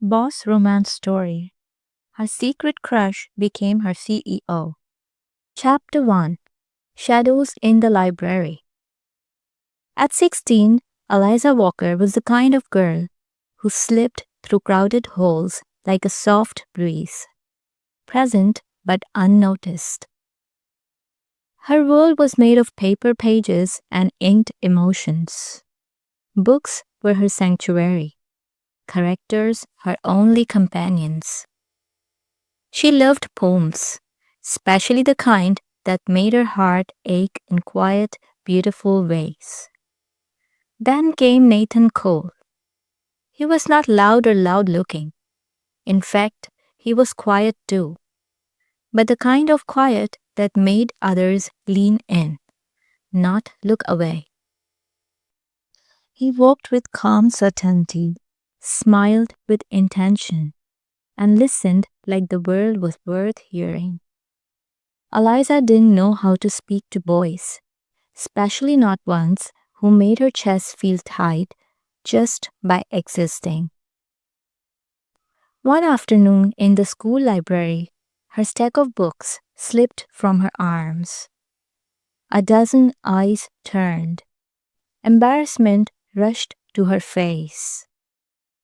Boss romance story. Her secret crush became her CEO. Chapter 1. Shadows in the Library. At 16, Eliza Walker was the kind of girl who slipped through crowded halls like a soft breeze, present but unnoticed. Her world was made of paper pages and inked emotions. Books were her sanctuary, characters her only companions. She loved poems, especially the kind that made her heart ache in quiet, beautiful ways. Then came Nathan Cole. He was not loud or loud looking. In fact, he was quiet too, but the kind of quiet that made others lean in, not look away. He walked with calm certainty, smiled with intention, and listened like the world was worth hearing. Eliza didn't know how to speak to boys, especially not ones who made her chest feel tight just by existing. One afternoon in the school library, her stack of books slipped from her arms. A dozen eyes turned. Embarrassment rushed to her face.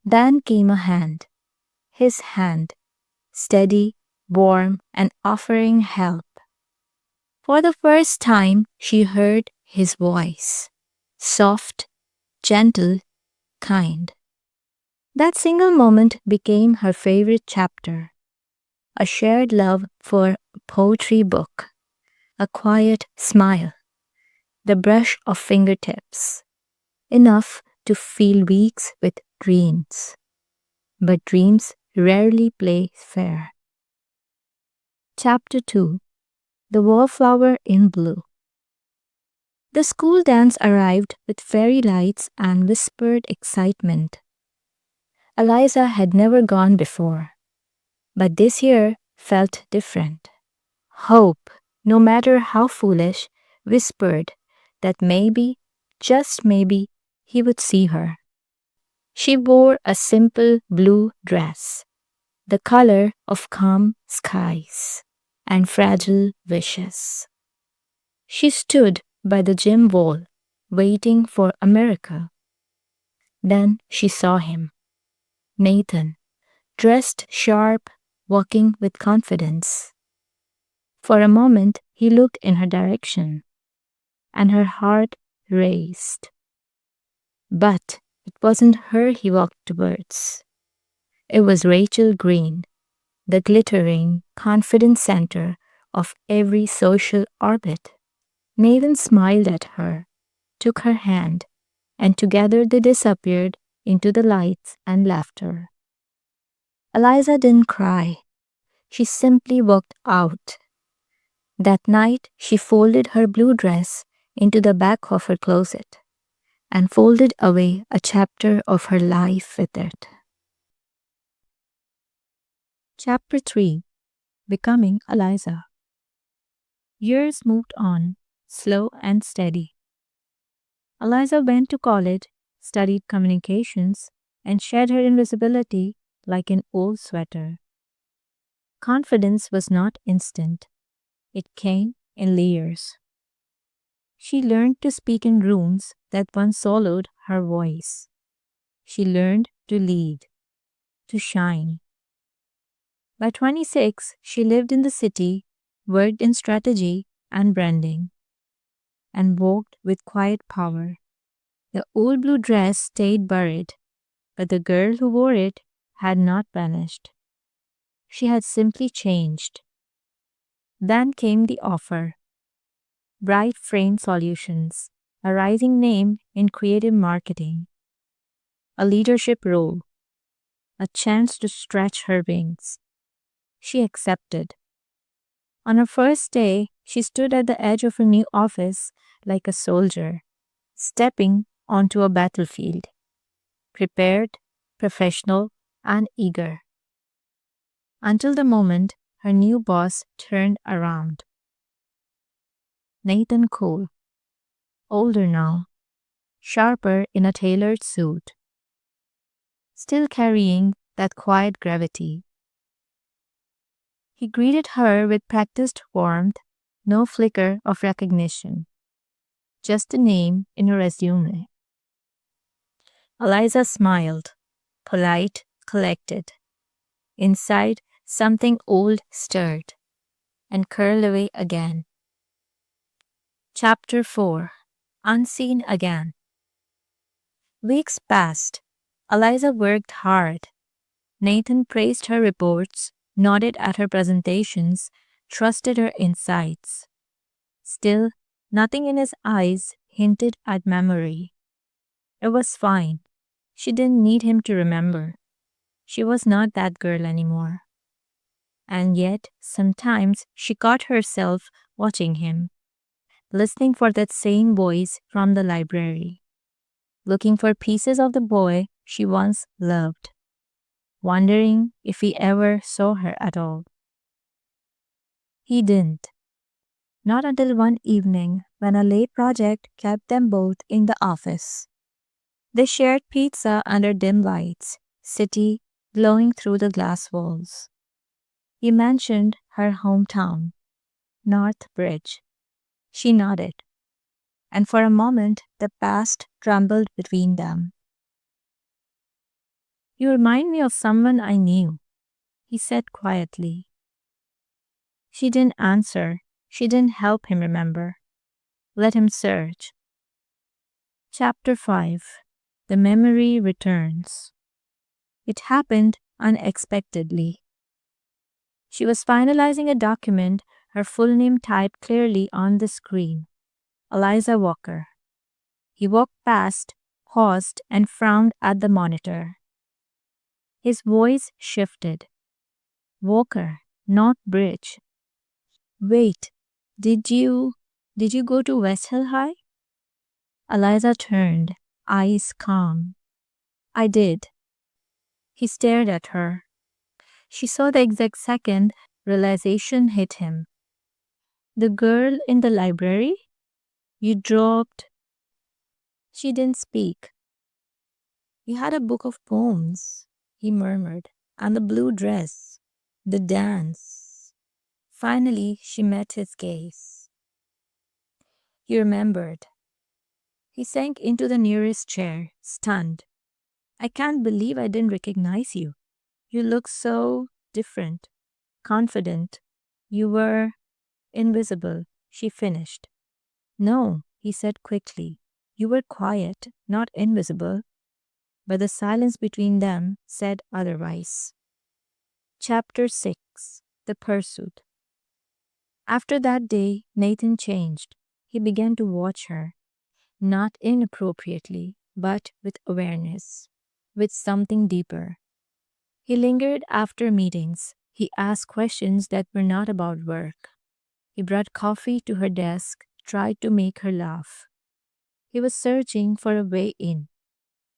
Then came a hand, his hand, steady, warm, and offering help. For the first time, she heard his voice, soft, gentle, kind. That single moment became her favorite chapter, a shared love for a poetry book, a quiet smile, the brush of fingertips, enough to fill weeks with dreams. But dreams rarely play fair. Chapter 2. The Wallflower in Blue. The school dance arrived with fairy lights and whispered excitement. Eliza had never gone before, but this year felt different. Hope, no matter how foolish, whispered that maybe, just maybe, he would see her. She wore a simple blue dress, the color of calm skies and fragile wishes. She stood by the gym wall, waiting for a miracle. Then she saw him, Nathan, dressed sharp, walking with confidence. For a moment, he looked in her direction, and her heart raced. But it wasn't her he walked towards. It was Rachel Green, the glittering, confident center of every social orbit. Nathan smiled at her, took her hand, and together they disappeared into the lights and laughter. Eliza didn't cry. She simply walked out. That night, she folded her blue dress into the back of her closet and folded away a chapter of her life with it. Chapter 3. Becoming Eliza. Years moved on, slow and steady. Eliza went to college, studied communications, and shed her invisibility like an old sweater. Confidence was not instant. It came in layers. She learned to speak in rooms that once swallowed her voice. She learned to lead, to shine. By 26, she lived in the city, worked in strategy and branding, and walked with quiet power. The old blue dress stayed buried, but the girl who wore it had not vanished. She had simply changed. Then came the offer. Bright Frame Solutions, a rising name in creative marketing. A leadership role. A chance to stretch her wings. She accepted. On her first day, she stood at the edge of her new office like a soldier, stepping onto a battlefield. Prepared, professional, and eager. Until the moment her new boss turned around. Nathan Cole, older now, sharper in a tailored suit, still carrying that quiet gravity. He greeted her with practiced warmth, no flicker of recognition, just a name in a resume. Eliza smiled, polite, collected. Inside, something old stirred and curled away again. Chapter 4. Unseen Again. Weeks passed. Eliza worked hard. Nathan praised her reports, nodded at her presentations, trusted her insights. Still, nothing in his eyes hinted at memory. It was fine. She didn't need him to remember. She was not that girl anymore. And yet, sometimes she caught herself watching him, listening for that same voice from the library, looking for pieces of the boy she once loved, wondering if he ever saw her at all. He didn't. Not until one evening when a late project kept them both in the office. They shared pizza under dim lights, city glowing through the glass walls. He mentioned her hometown, North Bridge. She nodded, and for a moment the past trembled between them. "You remind me of someone I knew," he said quietly. She didn't answer. She didn't help him remember. Let him search. Chapter 5. The Memory Returns. It happened unexpectedly. She was finalizing a document, her full name typed clearly on the screen. Eliza Walker. He walked past, paused, and frowned at the monitor. His voice shifted. "Walker, not Bridge. Wait, did you go to West Hill High?" Eliza turned, eyes calm. "I did." He stared at her. She saw the exact second realization hit him. "The girl in the library? You dropped." She didn't speak. "You had a book of poems," he murmured, "and the blue dress, the dance." Finally, she met his gaze. He remembered. He sank into the nearest chair, stunned. "I can't believe I didn't recognize you. You look so different, confident. You were invisible," she finished. "No," he said quickly. "You were quiet, not invisible." But the silence between them said otherwise. Chapter 6. The Pursuit. After that day, Nathan changed. He began to watch her, not inappropriately, but with awareness, with something deeper. He lingered after meetings. He asked questions that were not about work. He brought coffee to her desk, tried to make her laugh. He was searching for a way in,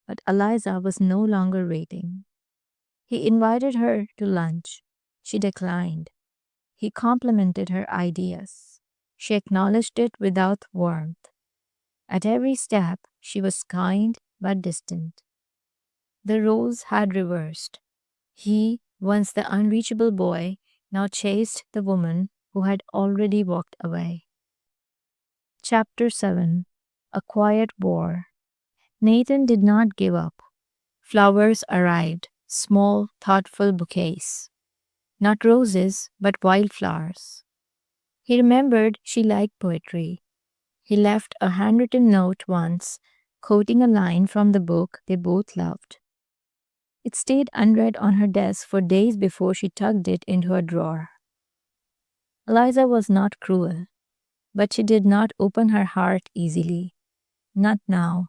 but Eliza was no longer waiting. He invited her to lunch. She declined. He complimented her ideas. She acknowledged it without warmth. At every step, she was kind but distant. The roles had reversed. He, once the unreachable boy, now chased the woman who had already walked away. Chapter 7. A Quiet War. Nathan did not give up. Flowers arrived, small, thoughtful bouquets. Not roses, but wildflowers. He remembered she liked poetry. He left a handwritten note once, quoting a line from the book they both loved. It stayed unread on her desk for days before she tucked it into a drawer. Eliza was not cruel, but she did not open her heart easily. Not now.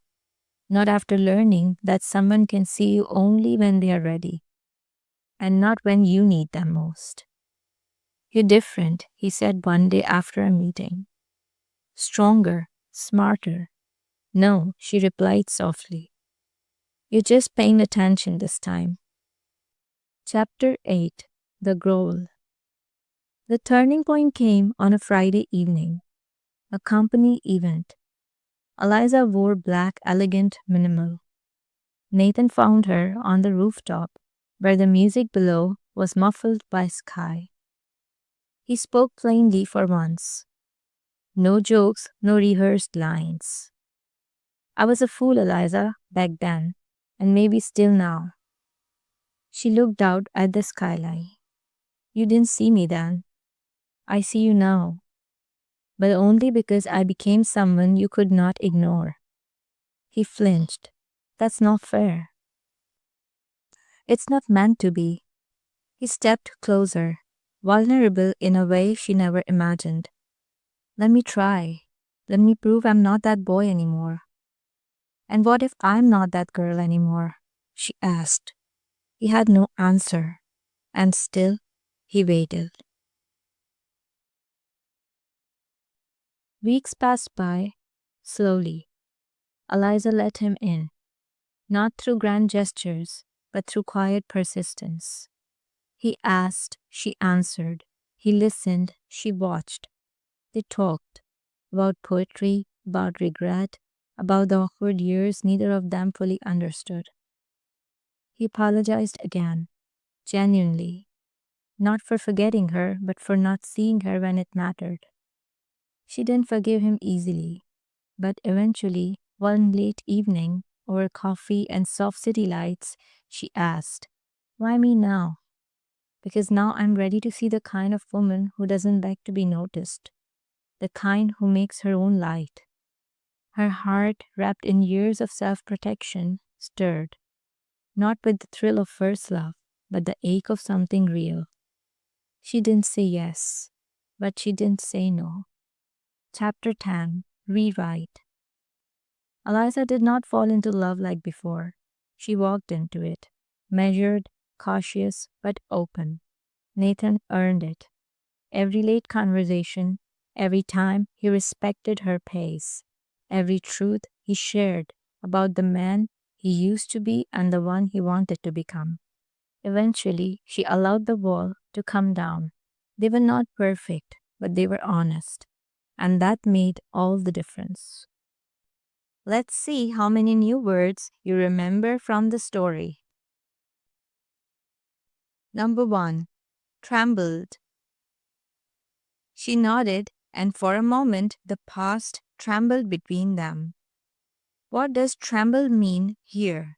Not after learning that someone can see you only when they are ready, and not when you need them most. "You're different," he said one day after a meeting. "Stronger, smarter." "No," she replied softly. "You're just paying attention this time." Chapter 8. The Growl. The turning point came on a Friday evening, a company event. Eliza wore black, elegant minimal. Nathan found her on the rooftop, where the music below was muffled by sky. He spoke plainly for once. No jokes, no rehearsed lines. I was a fool, Eliza, back then, and maybe still now. She looked out at the skyline. You didn't see me then. I see you now. But only because I became someone you could not ignore. He flinched. That's not fair. It's not meant to be. He stepped closer, vulnerable in a way she never imagined. Let me try. Let me prove I'm not that boy anymore. And what if I'm not that girl anymore? She asked. He had no answer, and still he waited. Weeks passed by, slowly. Eliza let him in, not through grand gestures, but through quiet persistence. He asked, she answered. He listened, she watched. They talked about poetry, about regret, about the awkward years neither of them fully understood. He apologized again, genuinely, not for forgetting her, but for not seeing her when it mattered. She didn't forgive him easily, but eventually, one late evening, over coffee and soft city lights, she asked, why me now? Because now I'm ready to see the kind of woman who doesn't like to be noticed, the kind who makes her own light. Her heart, wrapped in years of self-protection, stirred, not with the thrill of first love, but the ache of something real. She didn't say yes, but she didn't say no. Chapter 10. Rewrite. Eliza did not fall into love like before. She walked into it, measured, cautious, but open. Nathan earned it. Every late conversation, every time he respected her pace, every truth he shared about the man he used to be and the one he wanted to become. Eventually, she allowed the wall to come down. They were not perfect, but they were honest. And that made all the difference. Let's see how many new words you remember from the story. Number 1. Trembled. She nodded, and for a moment the past trembled between them. What does tremble mean here?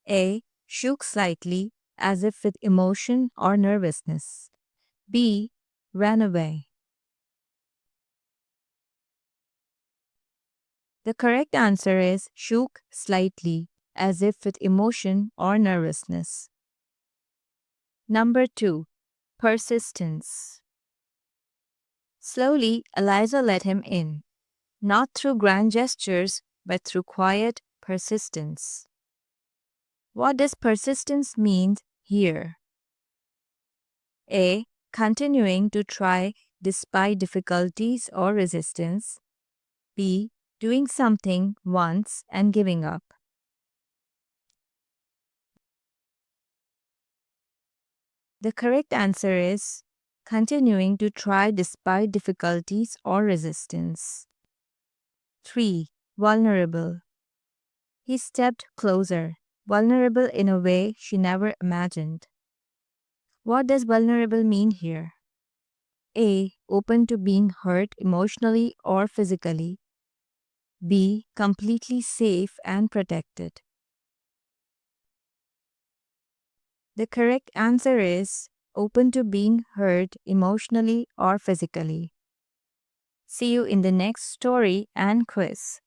A. Shook slightly, as if with emotion or nervousness. B. Ran away. The correct answer is shook slightly, as if with emotion or nervousness. Number 2. Persistence. Slowly, Eliza let him in, not through grand gestures, but through quiet persistence. What does persistence mean here? A. Continuing to try despite difficulties or resistance. B. Doing something once and giving up. The correct answer is continuing to try despite difficulties or resistance. 3. Vulnerable. He stepped closer, vulnerable in a way she never imagined. What does vulnerable mean here? A. Open to being hurt emotionally or physically. B. Completely safe and protected. The correct answer is open to being hurt emotionally or physically. See you in the next story and quiz.